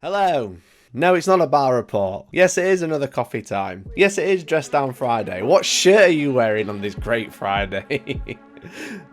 Hello. No, it's not a bar report. Yes, it is another coffee time. Yes, it is Dress Down Friday. What shirt are you wearing on this great Friday?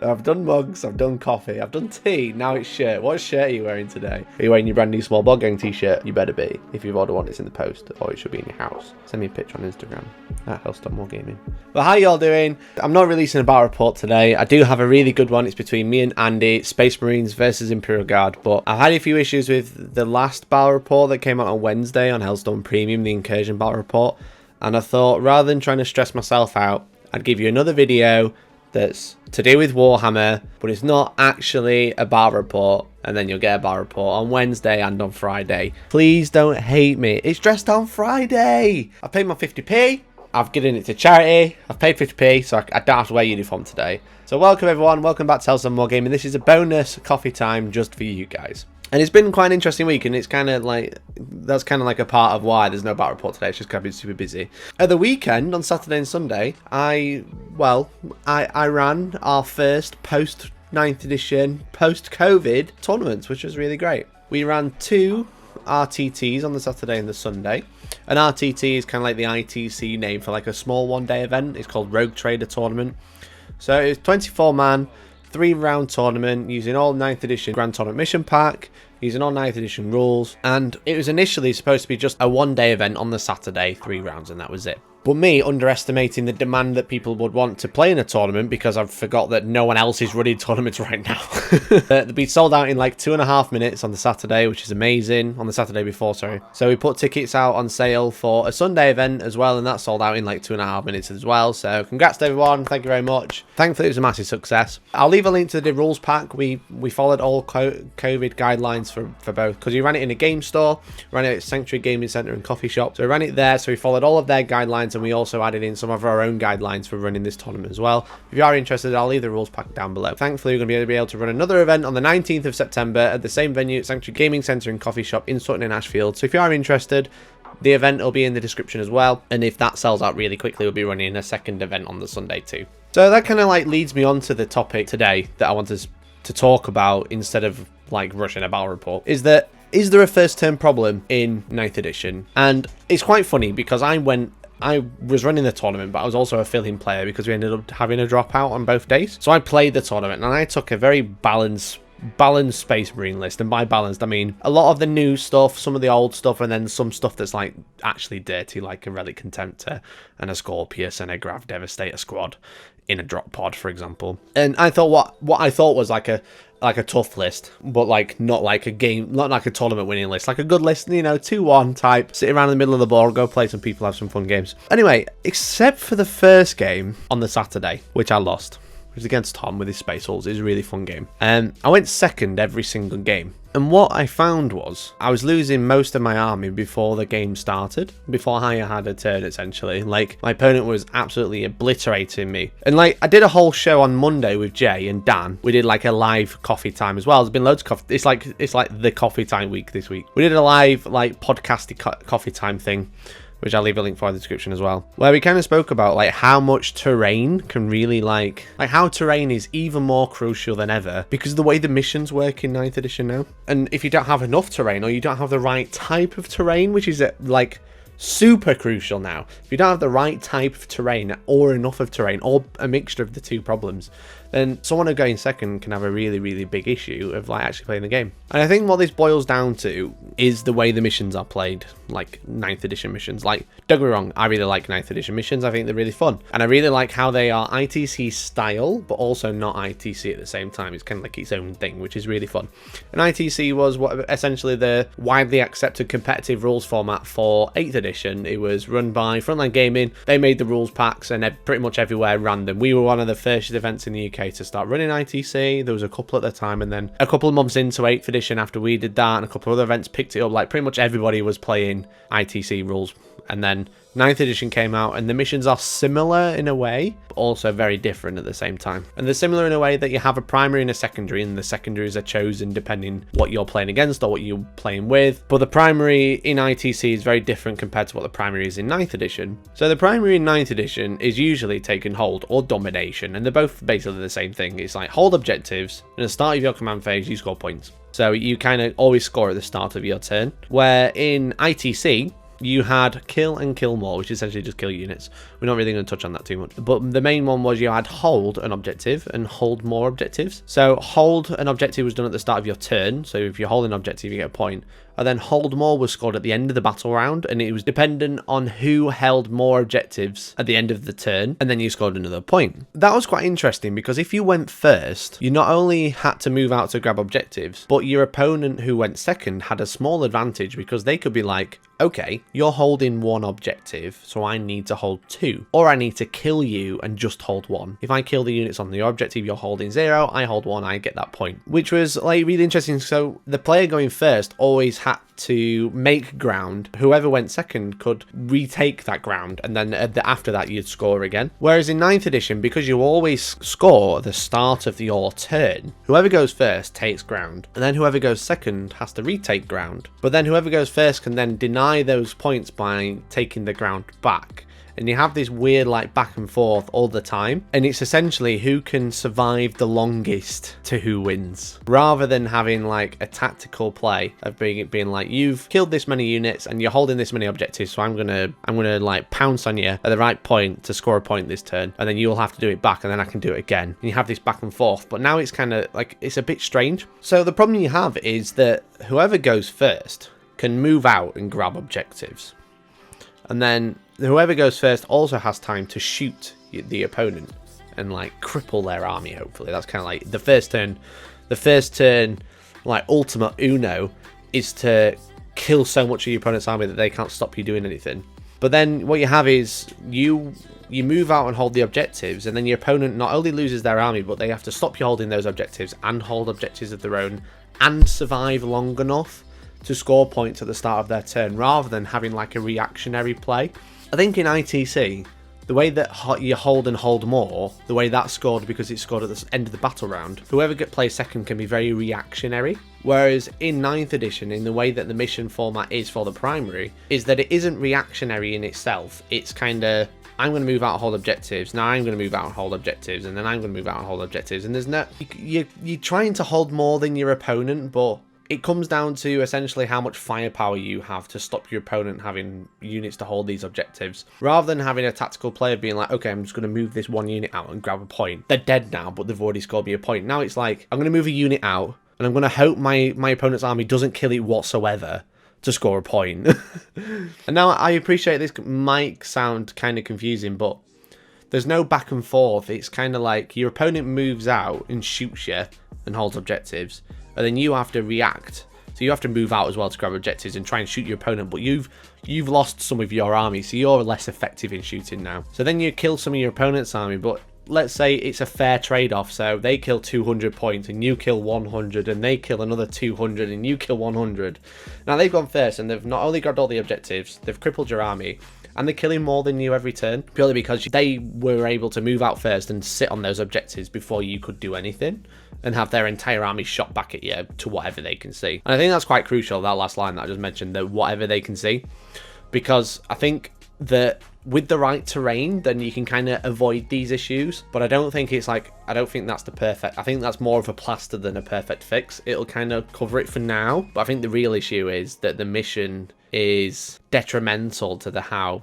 I've done mugs, I've done coffee, I've done tea, now it's shirt. What shirt are you wearing today? Are you wearing your brand new Small Wargaming t-shirt? You better be. If you've ordered one, it's in the post, or it should be in your house. Send me a picture on Instagram, at Hellstormwargaming. But how y'all doing? I'm not releasing a battle report today. I do have a really good one. It's between me and Andy, Space Marines versus Imperial Guard. But I've had a few issues with the last battle report that came out on Wednesday on Hellstorm Premium, the Incursion battle report. And I thought, rather than trying to stress myself out, I'd give you another video that's to do with Warhammer, but it's not actually a bar report, and then you'll get a bar report on Wednesday and on Friday. Please don't hate me. It's Dress Down Friday. I've paid my 50p. I've given it to charity. I've paid 50p, so I don't have to wear uniform today. So welcome everyone. Welcome back to Hellstormwargaming. This is a bonus coffee time just for you guys. And it's been quite an interesting week, and it's kind of like, that's kind of like a part of why there's no battle report today. It's just because I've been super busy. At the weekend, on Saturday and Sunday, I ran our first post 9th edition, post-COVID tournaments, which was really great. We ran 2 RTTs on the Saturday and the Sunday. An RTT is kind of like the ITC name for like a small one-day event. It's called Rogue Trader Tournament. So it was 24-man, 3-round tournament using all 9th edition Grand Tournament mission pack, using all 9th edition rules, and it was initially supposed to be just a one-day event on the Saturday, 3 rounds, and that was it. But me underestimating the demand that people would want to play in a tournament, because I forgot that no one else is running tournaments right now. They'd be sold out in like 2.5 minutes on the Saturday, which is amazing. On the Saturday before, sorry. So we put tickets out on sale for a Sunday event as well, and that sold out in like 2.5 minutes as well. So congrats to everyone. Thank you very much. Thankfully, it was a massive success. I'll leave a link to the rules pack. We followed all COVID guidelines for both, because we ran it in a game store, ran it at Sanctuary Gaming Centre and Coffee Shop. So we ran it there, so we followed all of their guidelines, and we also added in some of our own guidelines for running this tournament as well. If you are interested, I'll leave the rules pack down below. Thankfully, we're going to be able to run another event on the 19th of September at the same venue at Sanctuary Gaming Centre and Coffee Shop in Sutton and Ashfield. So if you are interested, the event will be in the description as well. And if that sells out really quickly, we'll be running a second event on the Sunday too. So that kind of like leads me on to the topic today that I wanted to talk about instead of like rushing a battle report. Is there a first turn problem in 9th edition? And it's quite funny because I was running the tournament, but I was also a fill-in player because we ended up having a dropout on both days. So I played the tournament and I took a very balanced Space Marine list, and by balanced I mean a lot of the new stuff, some of the old stuff, and then some stuff that's like actually dirty, like a Relic Contemptor and a Scorpius and a Grav Devastator squad in a drop pod, for example. And I thought what I thought was like a tough list, but like not like a tournament winning list, like a good list, you know, 2-1 type, sit around in the middle of the board, go play some people, have some fun games. Anyway, except for the first game on the Saturday, which I lost. It was against Tom with his Space Hulls. It was a really fun game. I went second every single game. And what I found was I was losing most of my army before the game started, before I had a turn, essentially. Like, my opponent was absolutely obliterating me. And like, I did a whole show on Monday with Jay and Dan. We did like a live coffee time as well. There's been loads of coffee. It's like the coffee time week this week. We did a live like podcasty coffee time thing, which I'll leave a link for in the description as well, where we kind of spoke about like how much terrain can really like how terrain is even more crucial than ever because of the way the missions work in 9th edition now. And if you don't have enough terrain, or you don't have the right type of terrain, which is like super crucial now, if you don't have the right type of terrain or enough of terrain or a mixture of the two problems, then someone going second can have a really, really big issue of like actually playing the game. And I think what this boils down to is the way the missions are played, like 9th edition missions. Like, don't get me wrong, I really like 9th edition missions. I think they're really fun. And I really like how they are ITC style, but also not ITC at the same time. It's kind of like its own thing, which is really fun. And ITC was what essentially the widely accepted competitive rules format for 8th edition. It was run by Frontline Gaming. They made the rules packs, and pretty much everywhere ran them. We were one of the first events in the UK to start running ITC. There was a couple at the time, and then a couple of months into 8th edition after we did that, and a couple of other events picked it up. Like, pretty much everybody was playing ITC rules. And then 9th edition came out, and the missions are similar in a way, but also very different at the same time. And they're similar in a way that you have a primary and a secondary, and the secondaries are chosen depending what you're playing against or what you're playing with. But the primary in ITC is very different compared to what the primary is in 9th edition. So the primary in 9th edition is usually taking hold or domination, and they're both basically the same thing. It's like hold objectives, and at the start of your command phase, you score points. So you kind of always score at the start of your turn. Where in ITC, you had kill and kill more, which is essentially just kill units. We're not really going to touch on that too much. But the main one was you had hold an objective and hold more objectives. So hold an objective was done at the start of your turn. So if you hold an objective, you get a point. And then hold more was scored at the end of the battle round, and it was dependent on who held more objectives at the end of the turn, and then you scored another point. That was quite interesting, because if you went first, you not only had to move out to grab objectives, but your opponent who went second had a small advantage, because they could be like, okay, you're holding one objective, so I need to hold two, or I need to kill you and just hold one. If I kill the units on your objective, you're holding 0, I hold 1, I get that point, which was like really interesting. So the player going first always had to make ground. Whoever went second could retake that ground, and then after that you'd score again. Whereas in 9th edition, because you always score at the start of your turn, whoever goes first takes ground, and then whoever goes second has to retake ground. But then whoever goes first can then deny those points by taking the ground back. And you have this weird like back and forth all the time, and it's essentially who can survive the longest to who wins, rather than having like a tactical play of being like, you've killed this many units and you're holding this many objectives, so I'm gonna like pounce on you at the right point to score a point this turn, and then you'll have to do it back, and then I can do it again. And you have this back and forth, but now it's kind of like, it's a bit strange. So the problem you have is that whoever goes first can move out and grab objectives, and then whoever goes first also has time to shoot the opponent and like cripple their army, hopefully. That's kind of like the first turn, like ultimate uno is to kill so much of your opponent's army that they can't stop you doing anything. But then what you have is you move out and hold the objectives, and then your opponent not only loses their army, but they have to stop you holding those objectives and hold objectives of their own and survive long enough to score points at the start of their turn, rather than having like a reactionary play. I think in ITC, the way that you hold and hold more, the way that's scored, because it's scored at the end of the battle round, whoever plays second can be very reactionary. Whereas in 9th edition, in the way that the mission format is for the primary, is that it isn't reactionary in itself. It's kind of, I'm going to move out and hold objectives, now I'm going to move out and hold objectives, and then I'm going to move out and hold objectives. And there's no, you're trying to hold more than your opponent, but it comes down to essentially how much firepower you have to stop your opponent having units to hold these objectives, rather than having a tactical player being like, okay, I'm just going to move this one unit out and grab a point. They're dead now, but they've already scored me a point. Now it's like, I'm going to move a unit out, and I'm going to hope my opponent's army doesn't kill it whatsoever to score a point. And now I appreciate this might sound kind of confusing, but there's no back and forth. It's kind of like your opponent moves out and shoots you and holds objectives, and then you have to react. So you have to move out as well to grab objectives and try and shoot your opponent, but you've lost some of your army, so you're less effective in shooting now. So then you kill some of your opponent's army, but let's say it's a fair trade-off, so they kill 200 points and you kill 100, and they kill another 200 and you kill 100. Now they've gone first, and they've not only grabbed all the objectives, they've crippled your army, and they're killing more than you every turn, purely because they were able to move out first and sit on those objectives before you could do anything, and have their entire army shot back at you to whatever they can see. And I think that's quite crucial, that last line that I just mentioned, that whatever they can see, because I think that with the right terrain, then you can kind of avoid these issues. But I don't think it's like, I don't think that's the perfect, I think that's more of a plaster than a perfect fix. It'll kind of cover it for now, but I think the real issue is that the mission is detrimental to how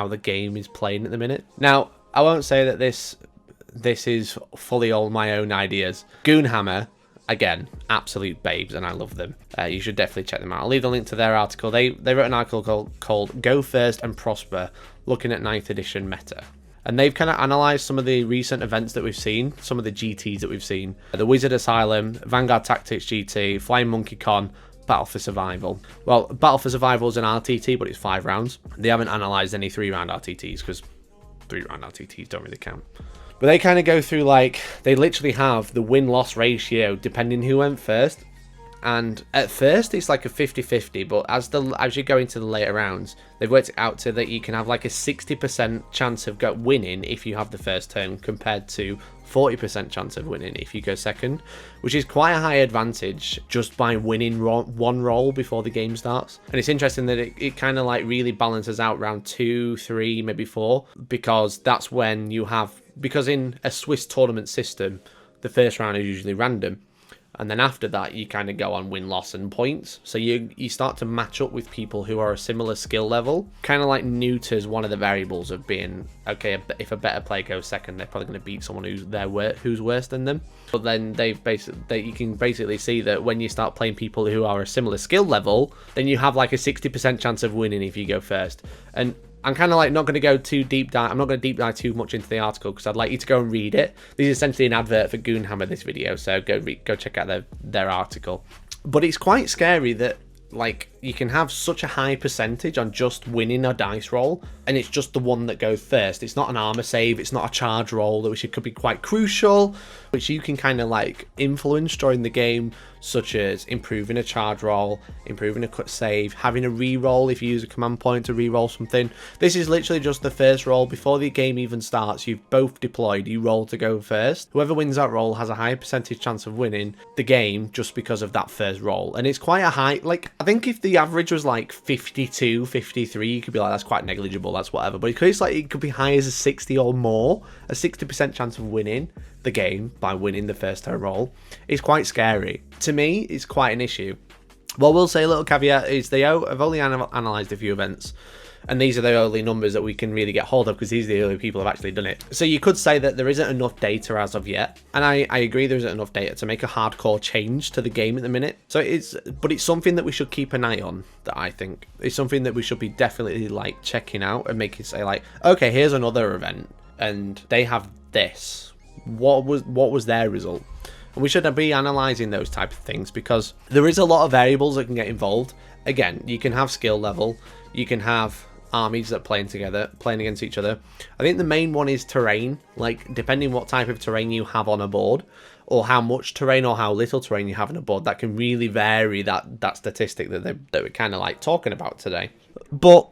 the game is playing at the minute. Now, I won't say that this is fully all my own ideas. Goonhammer, again, absolute babes, and I love them. You should definitely check them out. I'll leave the link to their article. They wrote an article called Go First and Prosper, looking at 9th edition meta. And they've kind of analysed some of the recent events that we've seen, some of the GTs that we've seen. The Wizard Asylum, Vanguard Tactics GT, Flying Monkey Con, Battle for Survival. Well, Battle for Survival is an RTT, but it's 5 rounds. They haven't analysed any 3-round RTTs, because 3-round RTTs don't really count. But they kind of go through, like, they literally have the win-loss ratio depending who went first. And at first it's like a 50-50, but as you go into the later rounds, they've worked it out to that you can have like a 60% chance of winning if you have the first turn, compared to 40% chance of winning if you go second, which is quite a high advantage just by winning one roll before the game starts. And it's interesting that it kind of like really balances out round 2, 3, maybe 4, because that's when you have, because in a Swiss tournament system, the first round is usually random. And then after that, you kind of go on win-loss and points. So you start to match up with people who are a similar skill level. Kind of like neuters one of the variables of being, okay, if a better player goes second, they're probably going to beat someone who's worse than them. But then you can basically see that when you start playing people who are a similar skill level, then you have like a 60% chance of winning if you go first. And I'm kind of like not going to go too deep dive. I'm not going to deep dive too much into the article because I'd like you to go and read it. This is essentially an advert for Warhammer, this video, so go check out their article. But it's quite scary that like you can have such a high percentage on just winning a dice roll, and it's just the one that goes first. It's not an armor save, it's not a charge roll, which could be quite crucial, which you can kind of like influence during the game, such as improving a charge roll, improving a cut save, having a re-roll if you use a command point to re-roll something. This is literally just the first roll. Before the game even starts, you've both deployed, you roll to go first. Whoever wins that roll has a higher percentage chance of winning the game just because of that first roll. And it's quite a high, like I think if the average was like 52, 53, you could be like, that's quite negligible, that's whatever. But it's like it could be high as a 60 or more, a 60% chance of winning the game by winning the first turn roll. It's quite scary. To me, it's quite an issue. What we'll say, a little caveat, is I've only analysed a few events, and these are the only numbers that we can really get hold of because these are the only people who have actually done it. So you could say that there isn't enough data as of yet, and I agree there isn't enough data to make a hardcore change to the game at the minute. So it's something that we should keep an eye on. That I think it's something that we should be definitely like checking out and making say like, okay, here's another event, and they have this. What was their result? And we shouldn't be analysing those type of things because there is a lot of variables that can get involved. Again, you can have skill level, you can have armies that playing against each other. I think the main one is terrain. Like depending what type of terrain you have on a board, or how much terrain or how little terrain you have on a board, that can really vary that statistic that we're kind of like talking about today. But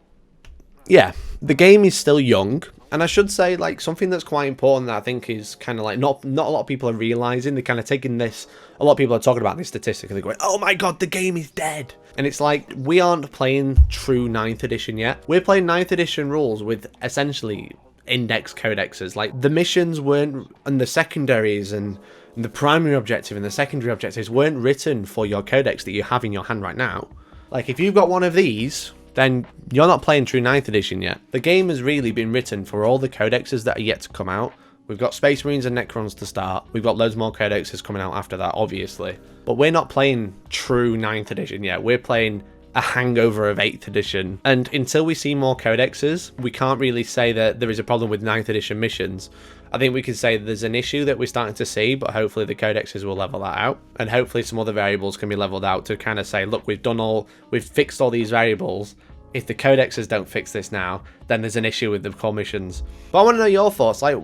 yeah, the game is still young. And I should say, like, something that's quite important that I think is kind of like not a lot of people are realising. They're kind of taking this, a lot of people are talking about this statistic and they're going, oh my god, the game is dead. And it's like, we aren't playing true 9th edition yet. We're playing 9th edition rules with essentially index codexes. Like, the missions weren't, and the secondaries and the primary objective and the secondary objectives weren't written for your codex that you have in your hand right now. Like, if you've got one of these, then you're not playing true 9th edition yet. The game has really been written for all the codexes that are yet to come out. We've got Space Marines and Necrons to start. We've got loads more codexes coming out after that, obviously. But we're not playing true 9th edition yet. We're playing a hangover of 8th edition. And until we see more codexes, we can't really say that there is a problem with 9th edition missions. I think we can say there's an issue that we're starting to see, but hopefully the codexes will level that out. And hopefully some other variables can be leveled out to kind of say, look, we've fixed all these variables. If the codexes don't fix this now, then there's an issue with the core missions. But I want to know your thoughts. Like,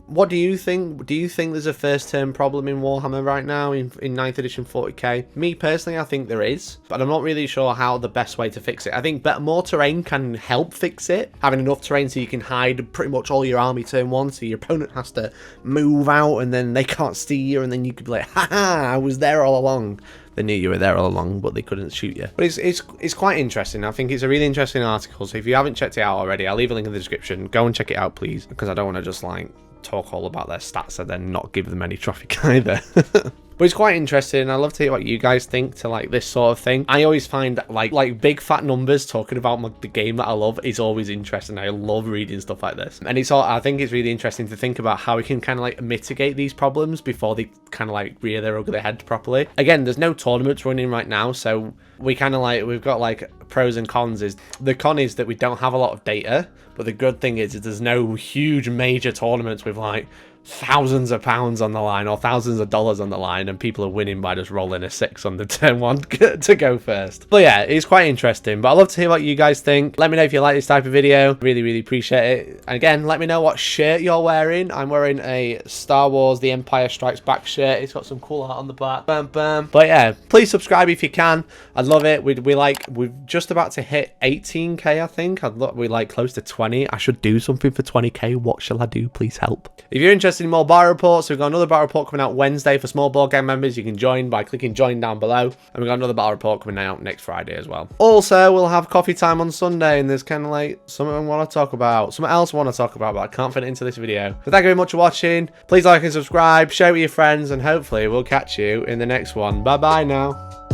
what do you think? Do you think there's a first term problem in Warhammer right now in 9th edition 40k? Me personally, I think there is, but I'm not really sure how the best way to fix it. I think more terrain can help fix it. Having enough terrain so you can hide pretty much all your army turn one, so your opponent has to move out and then they can't see you, and then you could be like, haha, I was there all along. They knew you were there all along, but they couldn't shoot you. But it's quite interesting. I think it's a really interesting article. So if you haven't checked it out already, I'll leave a link in the description. Go and check it out, please, because I don't want to just like talk all about their stats and then not give them any traffic either. But it's quite interesting. I love to hear what you guys think to like this sort of thing. I always find like big fat numbers talking about the game that I love is always interesting. I love reading stuff like this, and I think it's really interesting to think about how we can kind of like mitigate these problems before they kind of like rear their ugly head properly. Again, there's no tournaments running right now, so we kind of like, we've got like pros and cons. Is the con is that we don't have a lot of data, but the good thing is there's no huge major tournaments with like thousands of pounds on the line or thousands of dollars on the line, and people are winning by just rolling a 6 on the turn 1 to go first. But yeah, it's quite interesting. But I'd love to hear what you guys think. Let me know if you like this type of video. Really appreciate it. And again, let me know what shirt you're wearing. I'm wearing a Star Wars The Empire Strikes Back shirt. It's got some cool art on the back. Bam bam. But yeah, please subscribe if you can. I'd love it. We're just about to hit 18k, I think. We're like close to 20. I should do something for 20k. What shall I do? Please help. If you're interested interested in more battle reports, we've got another battle report coming out Wednesday for small board game members. You can join by clicking join down below. And we've got another battle report coming out next Friday as well. Also, we'll have coffee time on Sunday, and there's kind of like something I want to talk about. Something else I want to talk about, but I can't fit it into this video. So thank you very much for watching. Please like and subscribe, share it with your friends, and hopefully we'll catch you in the next one. Bye bye now.